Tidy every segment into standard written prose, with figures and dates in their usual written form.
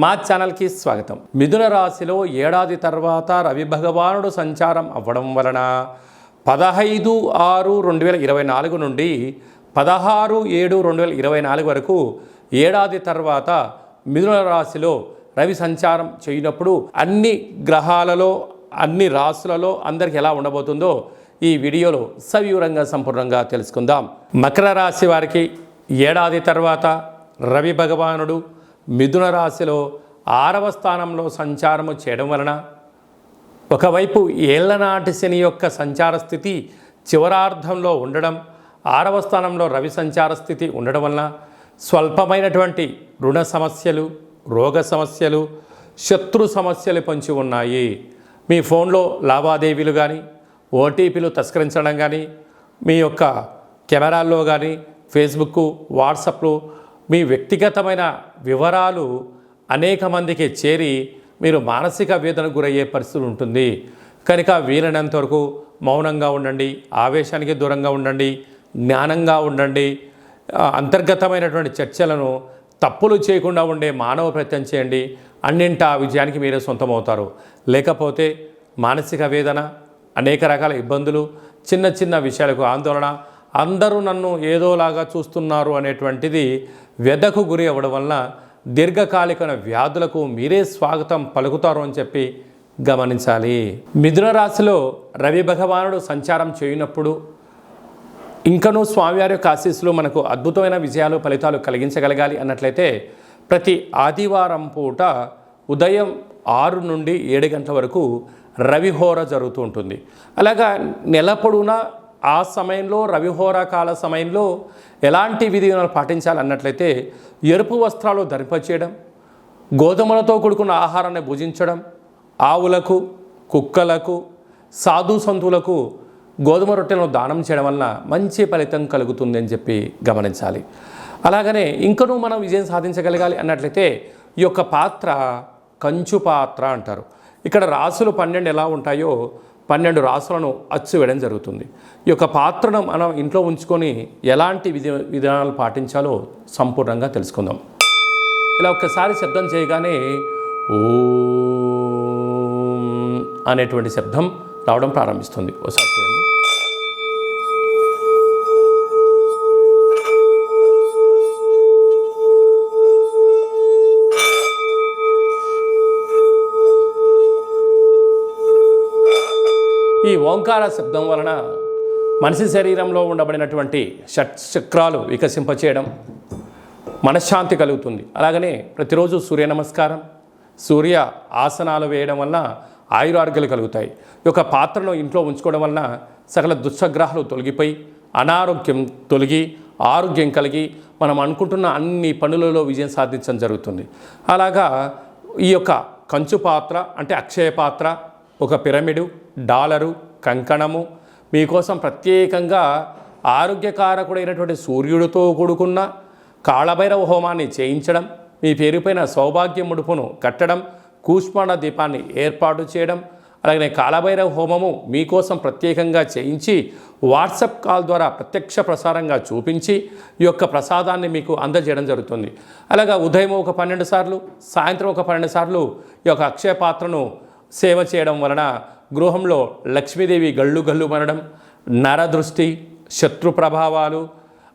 మా ఛానల్కి స్వాగతం. మిథున రాశిలో ఏడాది తర్వాత రవి భగవానుడు సంచారం అవ్వడం వలన 15/6/2024 నుండి 16/7/2024 వరకు ఏడాది తర్వాత మిథున రాశిలో రవి సంచారం చేయనప్పుడు అన్ని గ్రహాలలో అన్ని రాశులలో అందరికి ఎలా ఉండబోతుందో ఈ వీడియోలో సవివరంగా సంపూర్ణంగా తెలుసుకుందాం. మకర రాశి వారికి ఏడాది తర్వాత రవి భగవానుడు మిథున రాశిలో 6వ స్థానంలో సంచారము చేయడం వలన ఒకవైపు ఏళ్లనాటి శని యొక్క సంచార స్థితి చివరార్ధంలో ఉండడం, 6వ స్థానంలో రవి సంచార స్థితి ఉండడం వలన స్వల్పమైనటువంటి రుణ సమస్యలు, రోగ సమస్యలు, శత్రు సమస్యలు పొంచి ఉన్నాయి. మీ ఫోన్లో లావాదేవీలు కానీ, ఓటీపీలు తస్కరించడం కానీ, మీ యొక్క కెమెరాల్లో కానీ, ఫేస్బుక్, వాట్సాప్లో మీ వ్యక్తిగతమైన వివరాలు అనేక మందికి చేరి మీరు మానసిక వేదనకు గురయ్యే పరిస్థితి ఉంటుంది. కనుక వీలైనంత వరకు మౌనంగా ఉండండి, ఆవేశానికి దూరంగా ఉండండి, జ్ఞానంగా ఉండండి. అంతర్గతమైనటువంటి చర్చలను తప్పులు చేయకుండా ఉండే మానవ ప్రయత్నం చేయండి. అన్నింటా విజయానికి మీరే సొంతమవుతారు. లేకపోతే మానసిక వేదన, అనేక రకాల ఇబ్బందులు, చిన్న చిన్న విషయాలకు ఆందోళన, అందరూ నన్ను ఏదోలాగా చూస్తున్నారు అనేటువంటిది వ్యధకు గురి అవ్వడం వలన దీర్ఘకాలిక వ్యాధులకు మీరే స్వాగతం పలుకుతారు అని చెప్పి గమనించాలి. మిథున రాశిలో రవి భగవానుడు సంచారం చేయనప్పుడు ఇంకనూ స్వామివారి యొక్క ఆశీస్సులు మనకు అద్భుతమైన విజయాలు ఫలితాలు కలిగించగలగాలి అన్నట్లయితే ప్రతి ఆదివారం పూట ఉదయం 6 నుండి 7 గంటల వరకు రవిహోర జరుగుతూ ఉంటుంది. అలాగా నెల పొడవునా ఆ సమయంలో రవిహోర కాల సమయంలో ఎలాంటి విధానాలు పాటించాలన్నట్లయితే ఎరుపు వస్త్రాలు ధరింపచేయడం, గోధుమలతో కూడుకున్న ఆహారాన్ని భుజించడం, ఆవులకు, కుక్కలకు, సాధు సంతులకు గోధుమ రొట్టెలను దానం చేయడం వలన మంచి ఫలితం కలుగుతుంది అని చెప్పి గమనించాలి. అలాగనే ఇంకనూ మనం విజయం సాధించగలగాలి అన్నట్లయితే ఈ యొక్క పాత్ర కంచు పాత్ర అంటారు. ఇక్కడ రాసులు 12 ఎలా ఉంటాయో 12 రాసులను అచ్చు వేయడం జరుగుతుంది. ఈ యొక్క పాత్రను మనం ఇంట్లో ఉంచుకొని ఎలాంటి విధానాలు పాటించాలో సంపూర్ణంగా తెలుసుకుందాం. ఇలా ఒక్కసారి శబ్దం చేయగానే ఓం అనేటువంటి శబ్దం రావడం ప్రారంభిస్తుంది. ఒకసారి చూడండి. ఈ ఓంకార శబ్దం వలన మనిషి శరీరంలో ఉండబడినటువంటి షట్చక్రాలు వికసింపచేయడం, మనశ్శాంతి కలుగుతుంది. అలాగనే ప్రతిరోజు సూర్య నమస్కారం, సూర్య ఆసనాలు వేయడం వలన ఆయురారోగ్యాలు కలుగుతాయి. ఈ యొక్క పాత్రను ఇంట్లో ఉంచుకోవడం వలన సకల దుశ్శగ్రహాలు తొలగిపోయి అనారోగ్యం తొలగి ఆరోగ్యం కలిగి మనం అనుకుంటున్న అన్ని పనులలో విజయం సాధించడం జరుగుతుంది. అలాగా ఈ యొక్క కంచు పాత్ర అంటే అక్షయ పాత్ర, ఒక పిరమిడు, డాలరు, కంకణము మీకోసం ప్రత్యేకంగా ఆరోగ్యకారకుడైనటువంటి సూర్యుడితో కూడుకున్న కాళభైరవ హోమాన్ని చేయించడం, మీ పేరుపైన సౌభాగ్య ముడుపును కట్టడం, కూష్మాండ దీపాన్ని ఏర్పాటు చేయడం, అలాగే కాళభైరవ హోమము మీకోసం ప్రత్యేకంగా చేయించి వాట్సాప్ కాల్ ద్వారా ప్రత్యక్ష ప్రసారంగా చూపించి ఈ యొక్క ప్రసాదాన్ని మీకు అందజేయడం జరుగుతుంది. అలాగా ఉదయం ఒక 12 సార్లు, సాయంత్రం ఒక 12 సార్లు ఈ యొక్క అక్షయ పాత్రను సేవ చేయడం వలన గృహంలో లక్ష్మీదేవి గళ్ళు గళ్ళు మనడం, నరదృష్టి, శత్రు ప్రభావాలు,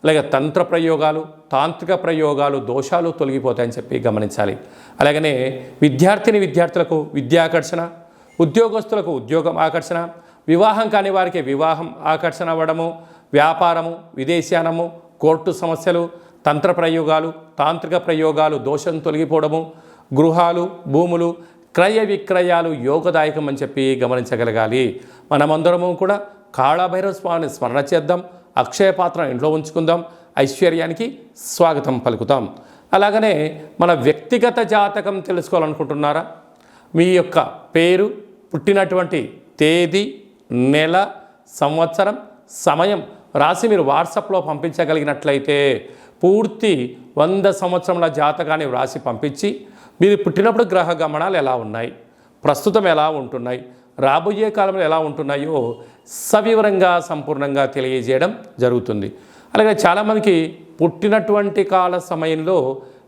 అలాగే తంత్ర ప్రయోగాలు, తాంత్రిక ప్రయోగాలు, దోషాలు తొలగిపోతాయని చెప్పి గమనించాలి. అలాగనే విద్యార్థులకు విద్యాకర్షణ, ఉద్యోగస్తులకు ఉద్యోగం ఆకర్షణ, వివాహం కాని వారికి వివాహం ఆకర్షణ అవ్వడము, వ్యాపారము, విదేశానము, కోర్టు సమస్యలు, తంత్ర ప్రయోగాలు, తాంత్రిక ప్రయోగాలు దోషం తొలగిపోవడము, గృహాలు, భూములు, క్రయ విక్రయాలు యోగదాయకం అని చెప్పి గమనించగలగాలి. మనమందరము కూడా కాళభైరవ స్వామిని స్మరణ చేద్దాం, అక్షయ పాత్ర ఇంట్లో ఉంచుకుందాం, ఐశ్వర్యానికి స్వాగతం పలుకుతాం. అలాగనే మన వ్యక్తిగత జాతకం తెలుసుకోవాలనుకుంటున్నారా? మీ యొక్క పేరు, పుట్టినటువంటి తేదీ, నెల, సంవత్సరం, సమయం రాసి మీరు వాట్సాప్లో పంపించగలిగినట్లయితే పూర్తి 100 సంవత్సరముల జాతకాన్ని వ్రాసి పంపించి మీరు పుట్టినప్పుడు గ్రహ గమనాలు ఎలా ఉన్నాయి, ప్రస్తుతం ఎలా ఉంటున్నాయి, రాబోయే కాలంలో ఎలా ఉంటున్నాయో సవివరంగా సంపూర్ణంగా తెలియజేయడం జరుగుతుంది. అలాగే చాలామందికి పుట్టినటువంటి కాల సమయంలో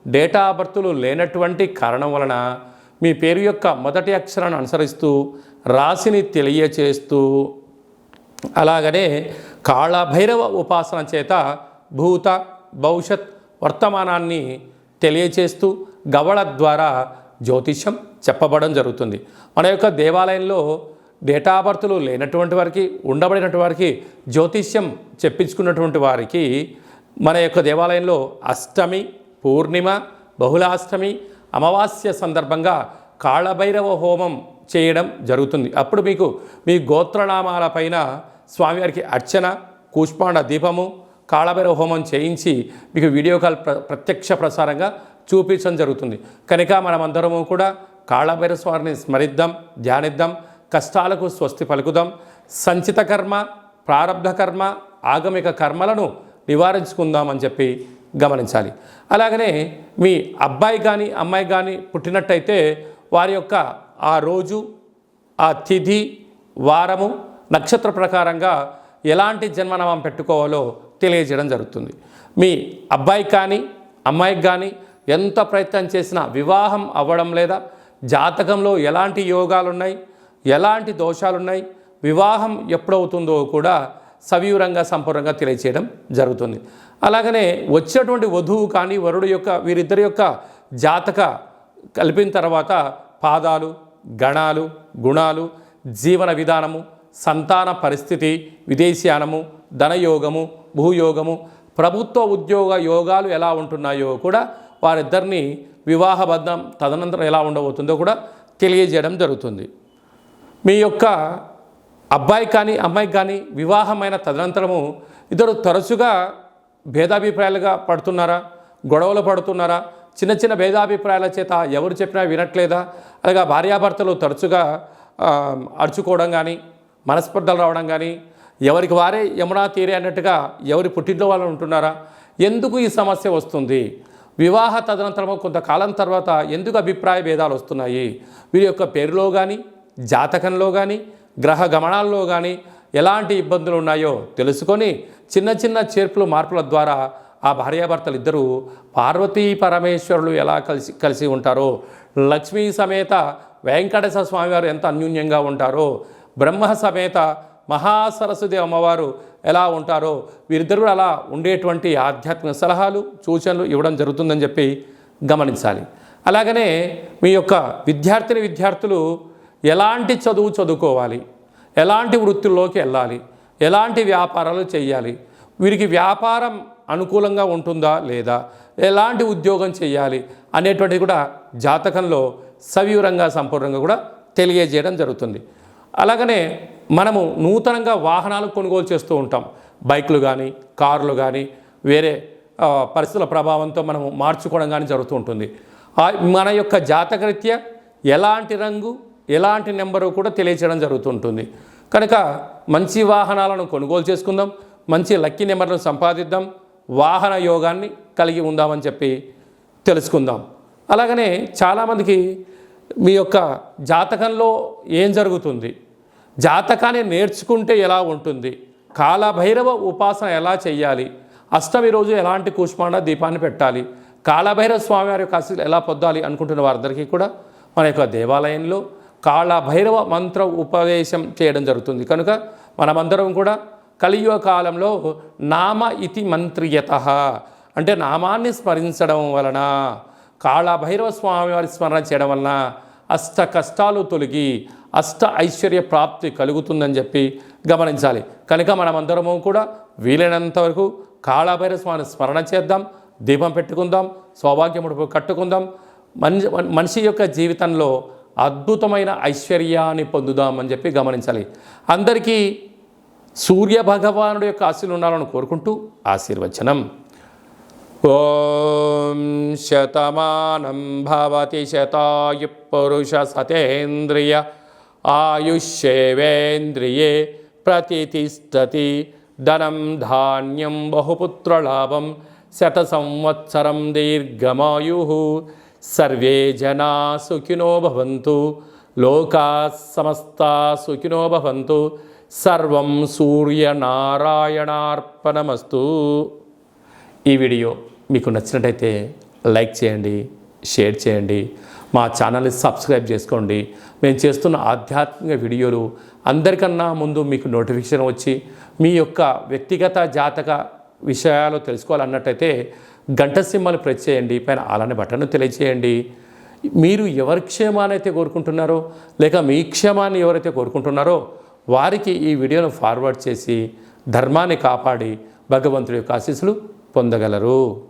డేటా ఆఫ్ బర్త్లు లేనటువంటి కారణం వలన మీ పేరు యొక్క మొదటి అక్షరాన్ని అనుసరిస్తూ రాశిని తెలియచేస్తూ, అలాగనే కాళభైరవ ఉపాసన చేత భూత భవిష్యత్ వర్తమానాన్ని తెలియచేస్తూ గవళ ద్వారా జ్యోతిష్యం చెప్పబడడం జరుగుతుంది. మన యొక్క దేవాలయంలో డేటా ఆఫ్ బర్త్లు లేనటువంటి వారికి, ఉండబడినటువంటి వారికి జ్యోతిష్యం చెప్పించుకున్నటువంటి వారికి మన యొక్క దేవాలయంలో అష్టమి, పూర్ణిమ, బహుళాష్టమి, అమావాస్య సందర్భంగా కాళభైరవ హోమం చేయడం జరుగుతుంది. అప్పుడు మీకు మీ గోత్రనామాల పైన స్వామివారికి అర్చన, కూష్మాండ దీపము, కాళభైరవ హోమం చేయించి మీకు వీడియో కాల్ ప్రత్యక్ష ప్రసారంగా చూపించడం జరుగుతుంది. కనుక మనమందరము కూడా కాళభైరవ స్వామిని స్మరిద్దాం, ధ్యానిద్దాం, కష్టాలకు స్వస్తి పలుకుదాం, సంచిత కర్మ, ప్రారబ్ధ కర్మ, ఆగమిక కర్మలను నివారించుకుందామని చెప్పి గమనించాలి. అలాగనే మీ అబ్బాయి కానీ అమ్మాయి కానీ పుట్టినట్టయితే వారి యొక్క ఆ రోజు, ఆ తిథి, వారము, నక్షత్ర ప్రకారంగా ఎలాంటి జన్మనామం పెట్టుకోవాలో తెలియజేయడం జరుగుతుంది. మీ అబ్బాయికి కానీ అమ్మాయికి కానీ ఎంత ప్రయత్నం చేసినా వివాహం అవ్వడం లేదా, జాతకంలో ఎలాంటి యోగాలున్నాయి, ఎలాంటి దోషాలున్నాయి, వివాహం ఎప్పుడవుతుందో కూడా సవివరంగా సంపూర్ణంగా తెలియచేయడం జరుగుతుంది. అలాగనే వచ్చేటువంటి వధువు కానీ వరుడు యొక్క వీరిద్దరి యొక్క జాతక కలిపిన తర్వాత పాదాలు, గణాలు, గుణాలు, జీవన విధానము, సంతాన పరిస్థితి, విదేశీయానము, ధనయోగము, భూయోగము, ప్రభుత్వ ఉద్యోగ యోగాలు ఎలా ఉంటున్నాయో కూడా వారిద్దరిని వివాహబద్ధం తదనంతరం ఎలా ఉండబోతుందో కూడా తెలియజేయడం జరుగుతుంది. మీ యొక్క అబ్బాయి కానీ అమ్మాయికి కానీ వివాహమైన తదనంతరము ఇద్దరు తరచుగా భేదాభిప్రాయాలుగా పడుతున్నారా, గొడవలు పడుతున్నారా, చిన్న చిన్న భేదాభిప్రాయాల చేత ఎవరు చెప్పినా వినట్లేదా, అలాగా భార్యాభర్తలు తరచుగా అరుచుకోవడం కానీ, మనస్పర్ధలు రావడం కానీ, ఎవరికి వారే యమునా తీరే అన్నట్టుగా ఎవరి పుట్టింట్లో వాళ్ళు ఉంటున్నారా, ఎందుకు ఈ సమస్య వస్తుంది, వివాహ తదనంతరము కొంతకాలం తర్వాత ఎందుకు అభిప్రాయ భేదాలు వస్తున్నాయి, వీరి యొక్క పేరులో కానీ, జాతకంలో కానీ, గ్రహ గమనాల్లో కానీ ఎలాంటి ఇబ్బందులు ఉన్నాయో తెలుసుకొని చిన్న చిన్న చేర్పులు మార్పుల ద్వారా ఆ భార్యాభర్తలు ఇద్దరూ పార్వతీ పరమేశ్వరులు ఎలా కలిసి ఉంటారో, లక్ష్మీ సమేత వెంకటేశ్వర స్వామివారు ఎంత అన్యోన్యంగా ఉంటారో, బ్రహ్మ సమేత మహాసరస్వతి అమ్మవారు ఎలా ఉంటారో, వీరిద్దరూ అలా ఉండేటువంటి ఆధ్యాత్మిక సలహాలు, సూచనలు ఇవ్వడం జరుగుతుందని చెప్పి గమనించాలి. అలాగనే మీ యొక్క విద్యార్థులు ఎలాంటి చదువు చదువుకోవాలి, ఎలాంటి వృత్తుల్లోకి వెళ్ళాలి, ఎలాంటి వ్యాపారాలు చేయాలి, వీరికి వ్యాపారం అనుకూలంగా ఉంటుందా లేదా, ఎలాంటి ఉద్యోగం చేయాలి అనేటువంటిది కూడా జాతకంలో సవివరంగా సంపూర్ణంగా కూడా తెలియజేయడం జరుగుతుంది. అలాగనే మనము నూతనంగా వాహనాలు కొనుగోలు చేస్తూ ఉంటాం. బైకులు కానీ, కార్లు కానీ, వేరే పరిస్థితుల ప్రభావంతో మనము మార్చుకోవడం కానీ జరుగుతూ ఉంటుంది. మన యొక్క జాతకరీత్యా ఎలాంటి రంగు, ఎలాంటి నెంబరు కూడా తెలియచేయడం జరుగుతుంటుంది. కనుక మంచి వాహనాలను కొనుగోలు చేసుకుందాం, మంచి లక్కీ నెంబర్లను సంపాదిద్దాం, వాహన యోగాన్ని కలిగి ఉందామని చెప్పి తెలుసుకుందాం. అలాగనే చాలామందికి మీ యొక్క జాతకంలో ఏం జరుగుతుంది, జాతకాన్ని నేర్చుకుంటే ఎలా ఉంటుంది, కాళభైరవ ఉపాసన ఎలా చేయాలి, అష్టమి రోజు ఎలాంటి కూష్మాండ దీపాన్ని పెట్టాలి, కాళభైరవ స్వామివారి యొక్క ఆశీస్సులు ఎలా పొందాలి అనుకుంటున్న వారందరికీ కూడా మన యొక్క దేవాలయంలో కాళభైరవ మంత్ర ఉపదేశం చేయడం జరుగుతుంది. కనుక మనమందరం కూడా కలియుగ కాలంలో నామ ఇతి మంత్రియత అంటే నామాన్ని స్మరించడం వలన, కాళభైరవ స్వామివారి స్మరణ చేయడం వలన అష్ట కష్టాలు తొలగి అష్ట ఐశ్వర్య ప్రాప్తి కలుగుతుందని చెప్పి గమనించాలి. కనుక మనమందరము కూడా వీలైనంత వరకు కాళభైరవ స్వామిని స్మరణ చేద్దాం, దీపం పెట్టుకుందాం, సౌభాగ్యముడు కట్టుకుందాం, మనిషి యొక్క జీవితంలో అద్భుతమైన ఐశ్వర్యాన్ని పొందుదామని చెప్పి గమనించాలి. అందరికీ సూర్య భగవానుడి యొక్క ఆశీస్సులు ఉండాలని కోరుకుంటూ ఆశీర్వచనం. ఓం శతమానం భవతి శతాయు పురుష సతేంద్రియ ఆయుష్యేవేంద్రియే ప్రతితిష్టతి ధనం ధాన్యం బహుపుత్రలాభం శత సంవత్సరం దీర్ఘమాయు సర్వే జనా సుఖినో భవంతు లోకా సమస్తా సుఖినో భవంతు సర్వం సూర్యనారాయణార్పణమస్తు. ఈ వీడియో మీకు నచ్చినట్టయితే లైక్ చేయండి, షేర్ చేయండి, మా ఛానల్ని సబ్స్క్రైబ్ చేసుకోండి. మేము చేస్తున్న ఆధ్యాత్మిక వీడియోలు అందరికన్నా ముందు మీకు నోటిఫికేషన్ వచ్చి మీ యొక్క వ్యక్తిగత జాతక విషయాలు తెలుసుకోవాలన్నట్టయితే గంట సింబల్ ప్రెస్ చేయండి, పైన అలానే బటన్ను తెలియచేయండి. మీరు ఎవరి క్షేమాన్ని అయితే కోరుకుంటున్నారో లేక మీ క్షేమాన్ని ఎవరైతే కోరుకుంటున్నారో వారికి ఈ వీడియోను ఫార్వర్డ్ చేసి ధర్మాన్ని కాపాడి భగవంతుడి యొక్క ఆశీస్సులు పొందగలరు.